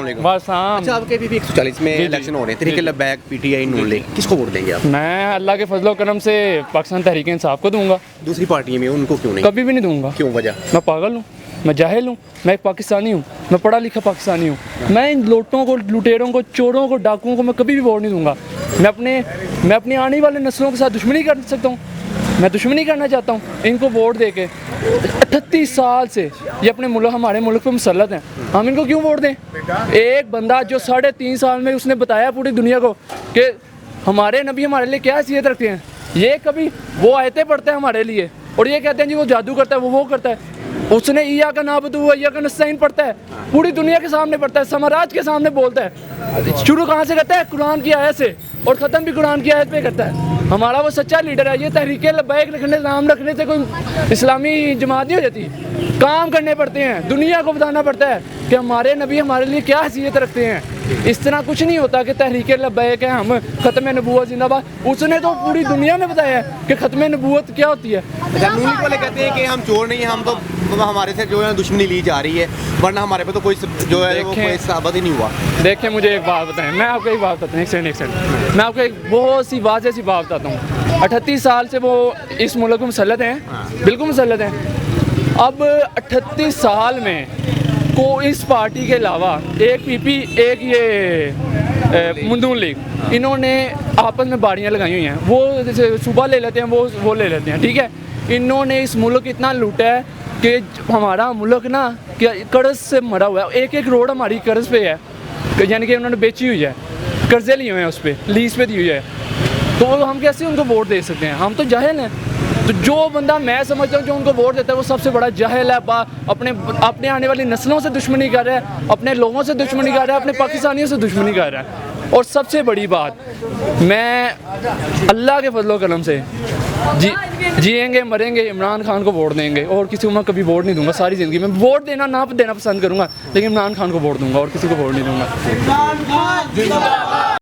बस हाँ। अच्छा, आपके भी 140 में इलेक्शन हो रहे हैं, तहरीक लब्बैक, पीटीआई, नून लीग, किसको वोट देंगे आप? मैं अल्लाह के फजलो करम से पाकिस्तान तहरीक इंसाफ को दूंगा। दूसरी पार्टियों में उनको क्यों नहीं? कभी भी नहीं दूंगा। क्यों, वजह? मैं पागल हूँ, मैं जाहिल हूँ, मैं एक पाकिस्तानी हूँ, मैं पढ़ा लिखा पाकिस्तानी हूँ। मैं इन लोटों को, लुटेरों को, चोरों को, डाकुओं को मैं कभी भी वोट नहीं दूंगा। मैं अपनी आने वाले नस्लों के साथ दुश्मनी कर सकता हूँ, मैं दुश्मनी करना चाहता हूँ इनको वोट दे के। 38 साल से ये अपने मुल्क, हमारे मुल्क पे मुसल्लत हैं, हम इनको क्यों वोट दें? एक बंदा जो 3.5 साल में उसने बताया पूरी दुनिया को कि हमारे नबी हमारे लिए क्या हैसियत रखते हैं, ये कभी वो आयतें पढ़ते हैं हमारे लिए और ये कहते हैं जी वो जादू करता है, वो करता है। उसने ईया का नाबुदु ईया का नस्तईन पढ़ता है, पूरी दुनिया के सामने पढ़ता है, समाराज के सामने बोलता है। शुरू कहाँ से करता है? कुरान की आयत से, और ख़त्म भी कुरान की आयत पे करता है। हमारा वो सच्चा लीडर है। ये तहरीक लब्बैक रखने, नाम रखने से कोई इस्लामी जमात नहीं हो जाती। काम करने पड़ते हैं, दुनिया को बताना पड़ता है कि हमारे नबी हमारे लिए क्या हैसियत रखते हैं। इस तरह कुछ नहीं होता कि तहरीक लब्बैक है, हम ख़त्म नबूवत जिंदाबाद। उसने तो पूरी दुनिया में बताया है कि ख़त्म नबूवत क्या होती है। नून लीग वाले कहते हैं कि हम चोर नहीं हैं, हम तो हमारे से जो है दुश्मनी ली जा रही है, वरना हमारे पे तो कोई जो है वो कोई साबित ही नहीं हुआ। देखिए मुझे एक बात बताएं, मैं आपको एक बात बताता हूँ, एक सेकंड, मैं आपको एक बहुत सी वाज़ेह सी बात बताता हूँ। 38 साल से वो इस मुल्क में मुसल्लत हैं, बिल्कुल मुसल्लत हैं। अब 38 साल में को इस पार्टी के अलावा एक पीपी, एक ये नून लीग, इन्होंने आपस में बाड़ियाँ लगाई हुई हैं। वो जैसे सुबह ले लेते हैं, वो ले लेते हैं, ठीक है। इन्होंने इस मुल्क इतना लूटा है कि हमारा मुल्क ना क्या कर्ज से मरा हुआ है। एक रोड हमारी कर्ज पे है, यानी कि उन्होंने बेची हुई है, कर्जे लिए हुए हैं, उस पर लीज पे दी हुई है। तो हम कैसे उनको वोट दे सकते हैं? हम तो जाहिल हैं। तो जो बंदा, मैं समझता हूँ जो उनको वोट देता है वो सबसे बड़ा जाहिल है। अपने आने वाली नस्लों से दुश्मनी कर रहा है, अपने लोगों से दुश्मनी कर रहा है, अपने पाकिस्तानियों से दुश्मनी कर रहा है। और सबसे बड़ी बात, मैं अल्लाह के फजलो करम से जिएंगे मरेंगे इमरान खान को वोट देंगे, और किसी को मैं कभी वोट नहीं दूंगा सारी ज़िंदगी में। वोट देना पसंद करूँगा, लेकिन इमरान खान को वोट दूंगा और किसी को वोट नहीं दूंगा।